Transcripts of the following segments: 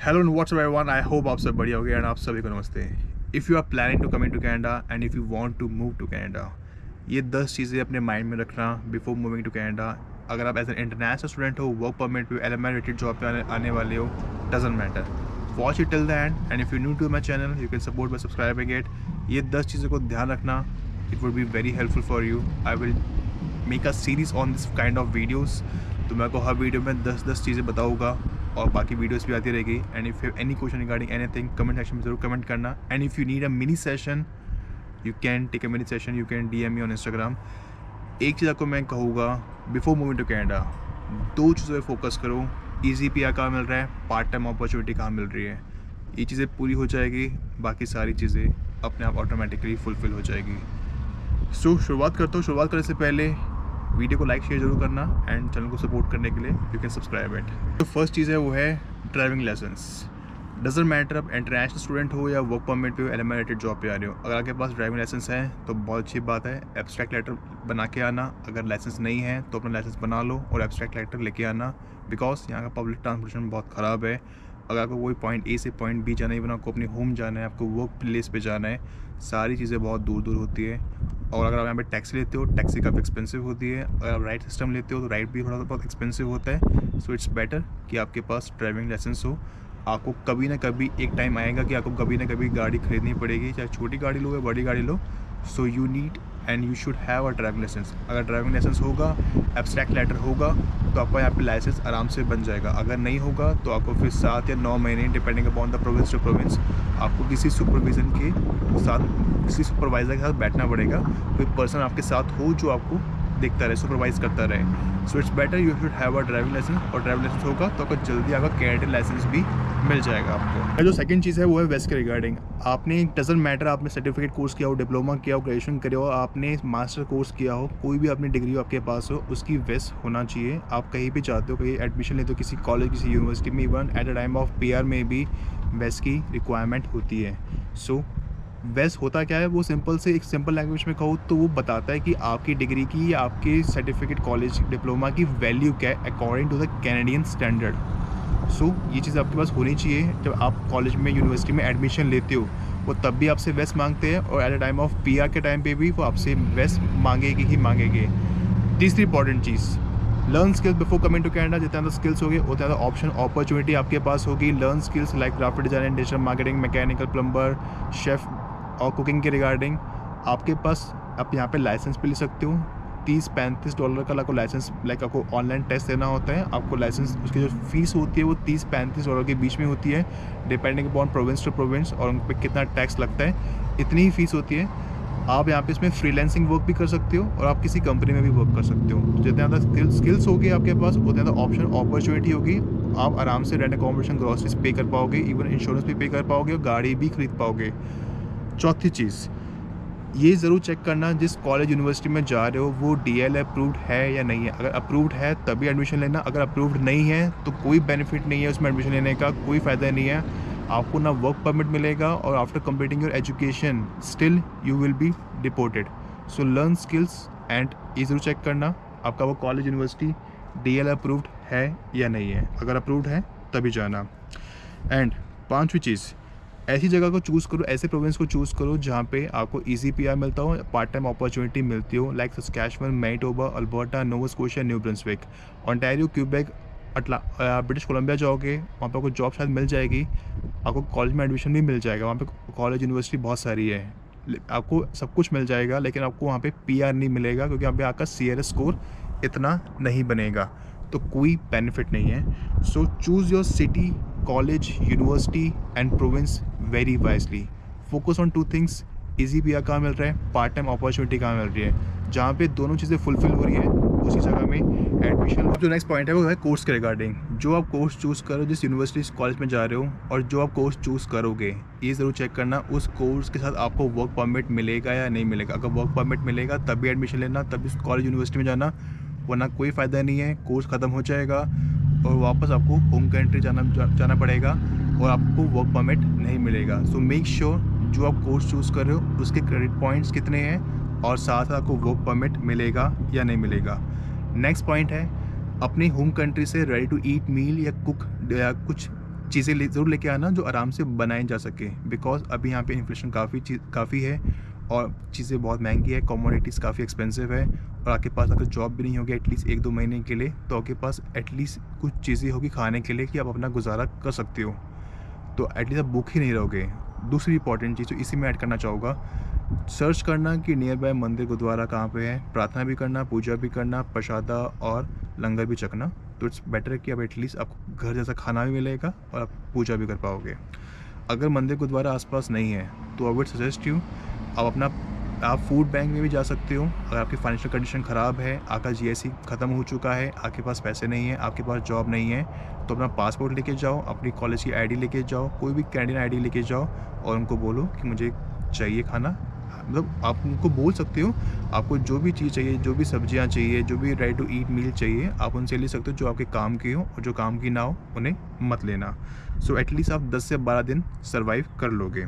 Hello and WhatsApp everyone, I hope आप सब बढ़िया हो गए एंड आप सभी को नमस्ते। If you are planning to coming to Canada and if you want to move to Canada, ये 10 चीज़ें अपने माइंड में रखना बिफोर मूविंग टू कनाडा। अगर आप एज एन इंटरनेशनल स्टूडेंट हो, वर्क परमिट पे, एलएमआई रिलेटेड जॉब पे आने वाले हो, doesn't matter, watch it till the end. And if you new to my channel, you can support by subscribing it. ये 10 चीज़ों को ध्यान रखना, it would be very helpful for you. I will make a series on this kind of videos. तो मैं आपको हर video में 10 चीज़ें बताऊँगा और बाकी वीडियोस भी आती रहेगी। And if you any question regarding anything, comment section में ज़रूर कमेंट करना। And if you need a mini session, you can take a mini session, you can DM me on Instagram. एक चीज़ आपको मैं कहूँगा, बिफोर मूविंग टू कनाडा, 2 चीज़ों पर फोकस करो। ईजी PR कहाँ मिल रहा है, पार्ट टाइम अपॉर्चुनिटी कहाँ मिल रही है। ये चीज़ें पूरी हो जाएगी, बाकी सारी चीज़ें अपने आप ऑटोमेटिकली फुलफिल हो जाएगी। सो शुरुआत करता हूँ। शुरुआत करने से पहले वीडियो को लाइक शेयर जरूर करना एंड चैनल को सपोर्ट करने के लिए यू कैन सब्सक्राइब इट। तो फर्स्ट चीज़ है वो है ड्राइविंग लाइसेंस। डजंट मैटर आप इंटरनेशनल स्टूडेंट हो या वर्क परमिट पे हो, एलएमआई रिलेटेड जॉब पे आ रहे हो, अगर आपके पास ड्राइविंग लाइसेंस है तो बहुत अच्छी बात है। एब्स्ट्रैक्ट लेटर बना के आना, अगर लाइसेंस नहीं है तो अपना लाइसेंस बना लो और एब्स्ट्रैक्ट लेटर लेके आना, बिकॉज यहाँ का पब्लिक ट्रांसपोर्टेशन बहुत ख़राब है। अगर आपको कोई पॉइंट A से पॉइंट B जाना है, इवन आपको अपने होम जाना है, आपको वर्क प्लेस पे जाना है, सारी चीज़ें बहुत दूर दूर होती है। और अगर आप यहाँ पे टैक्सी लेते हो, टैक्सी काफ़ी एक्सपेंसिव होती है। अगर आप राइड सिस्टम लेते हो तो राइड भी थोड़ा बहुत एक्सपेंसिव होता है। सो इट्स बेटर कि आपके पास ड्राइविंग लाइसेंस हो। आपको कभी ना कभी एक टाइम आएगा कि आपको कभी ना कभी गाड़ी खरीदनी पड़ेगी, चाहे छोटी गाड़ी लो या बड़ी गाड़ी लो। So you need and you should have a driving licence. अगर ड्राइविंग लाइसेंस होगा, एब्स्ट्रैक्ट लेटर होगा, तो आपका यहाँ पे लाइसेंस आराम से बन जाएगा। अगर नहीं होगा तो आपको फिर 7 या 9 महीने, depending upon the province to province, आपको किसी सुपरविज़न के साथ, किसी सुपरवाइज़र के साथ बैठना पड़ेगा। कोई पर्सन आपके साथ हो जो आपको देखता रहे, सुपरवाइज करता रहे। So it's better you should have a driving licence. और ड्राइविंग लाइसेंस होगा तो आपको जल्दी आपका कैनेडियन लाइसेंस भी मिल जाएगा आपको। जो सेकंड चीज़ है वो है वेस्ट के रिगार्डिंग। आपने, डजंट मैटर आपने सर्टिफिकेट कोर्स किया हो, डिप्लोमा किया हो, ग्रेजुएशन किया हो, आपने मास्टर कोर्स किया हो, कोई भी अपनी डिग्री आपके पास हो, उसकी वेस्ट होना चाहिए। आप कहीं भी जाते हो, कहीं एडमिशन लेते हो किसी कॉलेज, किसी यूनिवर्सिटी में, even at the time of PR में भी वेस्ट की रिक्वायरमेंट होती है। सो वेस्ट होता क्या है, वो सिंपल से, एक सिंपल लैंग्वेज में कहूँ तो वो बताता है कि आपकी डिग्री की या आपके सर्टिफिकेट, कॉलेज, डिप्लोमा की वैल्यू क्या है according to the Canadian standard. So ये चीज़ आपके पास होनी चाहिए। जब आप कॉलेज में, यूनिवर्सिटी में एडमिशन लेते हो, वो तब भी आपसे वेस्ट मांगते हैं और at the time of PR के टाइम पे भी वो आपसे वेस्ट मांगेगी ही मांगेगी। तीसरी इंपॉर्टेंट चीज़, learn skills before coming to Canada. जितना ज़्यादा स्किल्स होगी उतना ज़्यादा ऑप्शन, अपॉर्चुनिटी आपके पास होगी। Learn skills like graphic designing, digital marketing, mechanical, plumber, chef और कुकिंग के रिगार्डिंग। आपके पास, आप यहाँ पे लाइसेंस भी ले सकते हो। $30-35 का आपको लाइसेंस, लाइक आपको ऑनलाइन टेस्ट देना होता है। आपको लाइसेंस, उसकी जो फीस होती है वो $30-35 के बीच में होती है, depending upon province to province और उन पर कितना टैक्स लगता है, इतनी ही फीस होती है। आप यहाँ पे इसमें फ्रीलांसिंग वर्क भी कर सकते हो और आप किसी कंपनी में भी वर्क कर सकते हो। तो जितना ज़्यादा स्किल्स होगी आपके पास, उतना ज़्यादा ऑप्शन, अपॉर्चुनिटी होगी। आप आराम से रेंट, अकोमोडेशन, ग्रॉसरीज पे कर पाओगे, इवन इंश्योरेंस भी पे कर पाओगे और गाड़ी भी खरीद पाओगे। चौथी चीज़, ये ज़रूर चेक करना जिस कॉलेज, यूनिवर्सिटी में जा रहे हो वो DL अप्रूव्ड है या नहीं है। अगर अप्रूव्ड है तभी एडमिशन लेना, अगर अप्रूव्ड नहीं है तो कोई बेनिफिट नहीं है उसमें एडमिशन लेने का, कोई फ़ायदा नहीं है। आपको ना वर्क परमिट मिलेगा और after completing your education still you will be deported. So learn skills and ये ज़रूर चेक करना आपका वो कॉलेज, यूनिवर्सिटी DL अप्रूव्ड है या नहीं है। अगर अप्रूव्ड है तभी जाना। एंड पांचवी चीज़, ऐसी जगह को चूज़ करो, ऐसे प्रोविंस को चूज़ करो जहाँ पे आपको ईजी PR मिलता हो, पार्ट टाइम अपॉर्चुनिटी मिलती हो, like Saskatchewan, Manitoba, Alberta, Nova Scotia, new Brunswick, Ontario, Quebec, British Columbia जाओगे, वहाँ पे आपको जॉब शायद मिल जाएगी, आपको कॉलेज में एडमिशन भी मिल जाएगा। वहाँ पे कॉलेज, यूनिवर्सिटी बहुत सारी है, आपको सब कुछ मिल जाएगा, लेकिन आपको वहाँ पे PR नहीं मिलेगा क्योंकि यहाँ पे आपका CRS स्कोर इतना नहीं बनेगा, तो कोई बेनिफिट नहीं है। सो choose your city, college, university and province very wisely. Focus on 2 things, easy PR कहाँ मिल रहा है, पार्ट टाइम अपॉर्चुनिटी कहाँ मिल रही है। जहाँ पे दोनों चीज़ें फुलफिल हो रही है उसी जगह में एडमिशन। जो नेक्स्ट पॉइंट है वो है कोर्स के रिगार्डिंग। जो आप कोर्स चूज़ करो, जिस यूनिवर्सिटी, कॉलेज में जा रहे हो, और जो आप कोर्स चूज़ करोगे, ये ज़रूर चेक करना उस कोर्स के साथ आपको वर्क परमिट मिलेगा या नहीं मिलेगा। अगर वर्क परमिट मिलेगा तभी एडमिशन लेना, तभी कॉलेज, यूनिवर्सिटी में जाना, वरना कोई फ़ायदा नहीं है। कोर्स ख़त्म हो जाएगा और वापस आपको होम कंट्री जाना पड़ेगा और आपको वर्क परमिट नहीं मिलेगा। सो मेक श्योर जो आप कोर्स चूज़ कर रहे हो उसके क्रेडिट पॉइंट्स कितने हैं और साथ साथ आपको वर्क परमिट मिलेगा या नहीं मिलेगा। नेक्स्ट पॉइंट है, अपने होम कंट्री से रेडी टू ईट मील या कुछ चीज़ें ज़रूर लेके आना जो आराम से बनाई जा सके, बिकॉज अभी यहाँ पे इन्फ्लेशन काफ़ी है और चीज़ें बहुत महंगी है, कमोडिटीज़ काफ़ी एक्सपेंसिव है, और आपके पास अगर जॉब भी नहीं होगी एटलीस्ट 1-2 महीने के लिए, तो आपके पास एटलीस्ट कुछ चीज़ें होगी खाने के लिए कि आप अपना गुजारा कर सकते हो, तो एटलीस्ट आप भूखे नहीं रहोगे। दूसरी इंपॉर्टेंट चीज़ जो इसी में ऐड करना चाहूँगा, सर्च करना कि नियर बाय मंदिर गुरुद्वारा कहाँ पे है, प्रार्थना भी करना, पूजा भी करना, प्रसादा और लंगर भी चखना। तो इट्स बेटर है कि अब एटलीस्ट आपको घर जैसा खाना भी मिलेगा और आप पूजा भी कर पाओगे। अगर मंदिर गुरुद्वारा आसपास नहीं है तो आई वुड सजेस्ट यू आप फूड बैंक में भी जा सकते हो। अगर आपकी फाइनेंशियल कंडीशन ख़राब है, आपका जीएसटी ख़त्म हो चुका है, आपके पास पैसे नहीं है, आपके पास जॉब नहीं है, तो अपना पासपोर्ट लेके जाओ, अपनी कॉलेज की आईडी लेके जाओ, कोई भी कैंटीन आईडी लेके जाओ और उनको बोलो कि मुझे चाहिए खाना। मतलब आप उनको बोल सकते हो, आपको जो भी चीज़ चाहिए, जो भी सब्जियां चाहिए, जो भी रेडी टू ईट मील चाहिए, आप उनसे ले सकते हो जो आपके काम की हो, और जो काम की ना हो उन्हें मत लेना। सो एटलीस्ट आप 10 से 12 दिन सर्वाइव कर लोगे।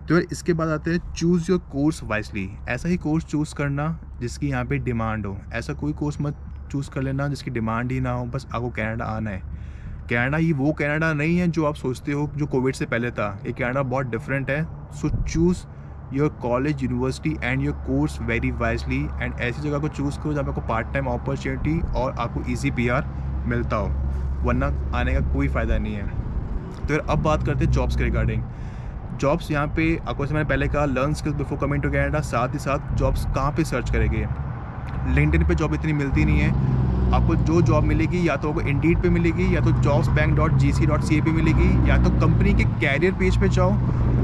तो यार इसके बाद आते हैं चूज़ योर कोर्स वाइजली। ऐसा ही कोर्स चूज़ करना जिसकी यहाँ पे डिमांड हो। ऐसा कोई कोर्स मत चूज़ कर लेना जिसकी डिमांड ही ना हो, बस आपको कनाडा आना है। कनाडा ये वो कनाडा नहीं है जो आप सोचते हो जो कोविड से पहले था। ये कनाडा बहुत डिफरेंट है। सो choose your college, university and your course very wisely, and ऐसी जगह को चूज़ करो जहाँ पे आपको पार्ट टाइम अपॉर्चुनिटी और आपको ईजी पीआर मिलता हो, वरना आने का कोई फ़ायदा नहीं है। तो यार अब बात करते हैं जॉब्स के रिगार्डिंग। जॉब्स यहाँ पे आपको, जैसे मैंने पहले कहा, learn skills before coming to Canada. साथ ही साथ जॉब्स कहाँ पे सर्च करेंगे? लिंक्डइन पे जॉब इतनी मिलती नहीं है। आपको जो जॉब मिलेगी या तो आपको इंडीड पे मिलेगी, या तो jobsbank.gc.ca पे मिलेगी, या तो कंपनी के कैरियर पेज पे जाओ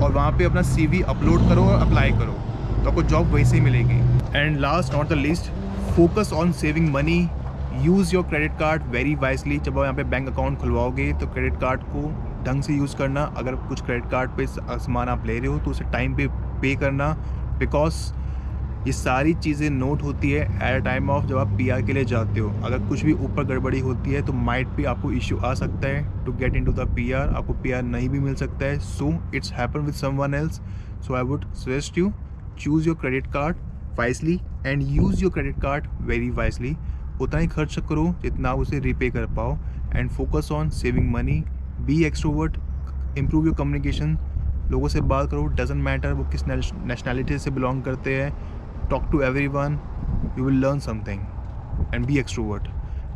और वहाँ पे अपना CV अपलोड करो और अप्लाई करो, तो आपको जॉब वैसे ही मिलेगी। And last not the least, focus on saving money. Use your credit card very wisely. जब आप यहाँ पे बैंक अकाउंट खुलवाओगे तो क्रेडिट कार्ड को ढंग से यूज़ करना। अगर कुछ क्रेडिट कार्ड पे सामान आप ले रहे हो तो उसे टाइम पे पे करना, बिकॉज ये सारी चीज़ें नोट होती है एट अ टाइम ऑफ जब आप PR के लिए जाते हो। अगर कुछ भी ऊपर गड़बड़ी होती है तो माइट भी आपको इश्यू आ सकता है to get into the PR। आपको PR नहीं भी मिल सकता है। So it's happen with someone else. So I would suggest you choose your credit card wisely and use your credit card very wisely. उतना ही खर्च करो जितना आप उसे रीपे कर पाओ, and focus on saving money. Be extrovert, improve your communication. लोगों से बात करो, डजेंट मैटर वो किस नेशनैलिटी से बिलोंग करते हैं। Talk to everyone, you will learn something, and be extrovert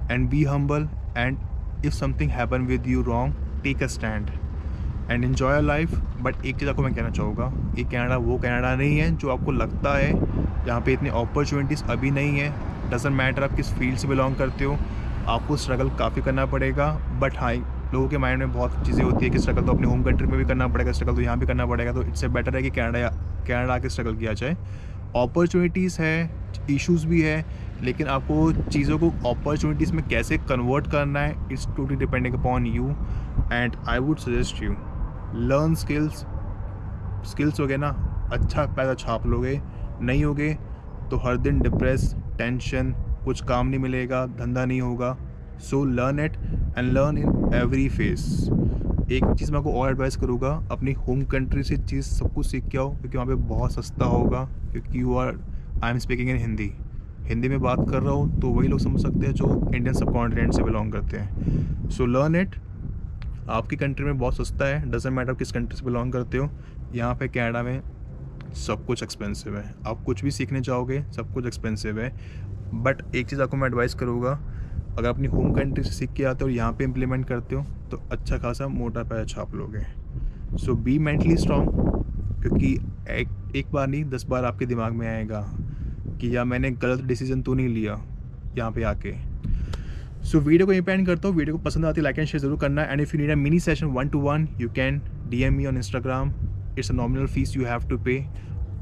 and be humble, and if something happen with you wrong, take a stand and enjoy your life। But एक चीज़ आपको मैं कहना चाहूँगा, ये कनाडा वो कनाडा नहीं है जो आपको लगता है, जहाँ पे इतनी अपॉर्चुनिटीज़ अभी नहीं है। डजेंट मैटर आप किस फील्ड से बिलोंग करते हो, आपको स्ट्रगल काफ़ी करना पड़ेगा। बट हाँ, लोगों के माइंड में बहुत चीज़ें होती है कि स्ट्रगल तो अपने होम कंट्री में भी करना पड़ेगा, स्ट्रगल तो यहाँ भी करना पड़ेगा। तो इससे बेटर है कि कनाडा आके स्ट्रगल किया जाए। अपॉर्चुनिटीज़ है, इश्यूज़ भी है, लेकिन आपको चीज़ों को अपॉर्चुनिटीज़ में कैसे कन्वर्ट करना है, it's totally depending upon you. And I would suggest you learn skills हो गए ना, अच्छा पैसा छाप लोगे। नहीं होगे तो हर दिन डिप्रेस, टेंशन, कुछ काम नहीं मिलेगा, धंधा नहीं होगा। So learn it and learn in every face. एक चीज़ मैं आपको और एडवाइस करूँगा, अपनी होम कंट्री से चीज़ सब कुछ सीख के आओ, क्योंकि वहाँ पे बहुत सस्ता होगा। क्योंकि I am speaking in Hindi में बात कर रहा हूँ तो वही लोग समझ सकते हैं जो इंडियन सब कॉन्टिनेंट से बिलोंग करते हैं। So learn it. आपकी कंट्री में बहुत सस्ता है, डजेंट मैटर किस कंट्री से बिलोंग करते हो। यहाँ पे कनाडा में सब कुछ एक्सपेंसिव है। आप कुछ भी सीखने चाहोगे सब कुछ एक्सपेंसिव है। बट एक चीज़ आपको मैं एडवाइस करूँगा, अगर अपनी होम कंट्री से सीख के आते हो और यहाँ पे इम्प्लीमेंट करते हो तो अच्छा खासा मोटा पैसा छाप लोगे। सो बी मेंटली स्ट्रांग, क्योंकि एक बार नहीं 10 बार आपके दिमाग में आएगा कि यार मैंने गलत डिसीजन तो नहीं लिया यहाँ पे आके। सो वीडियो को यहीं पे एंड करता हूँ। वीडियो को पसंद आती है लाइक एंड शेयर जरूर करना। And if you need a mini session 1-to-1 you can DM me on Instagram। It's a nominal fee you have to pay.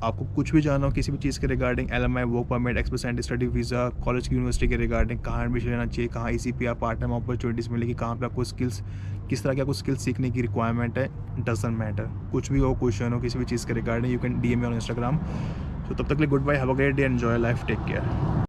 आपको कुछ भी जानना हो किसी भी चीज़ के regarding, LMI, work permit, expense study visa, college की यूनिवर्सिटी के रिगार्डिंग, कहाँ एडमिशन लेना चाहिए, कहाँ ECPR पार्ट टाइम अपॉर्चुनिटीज़ मिलेगी, कहाँ पे आपको स्किल्स, किस तरह की आपको स्किल्स सीखने की रिक्वायरमेंट है, डजंट मैटर। कुछ भी हो, क्वेश्चन हो किसी भी चीज़ के regarding, you can DM me on Instagram। तो तब तक के लिए goodbye, have a great day, enjoy life, take care.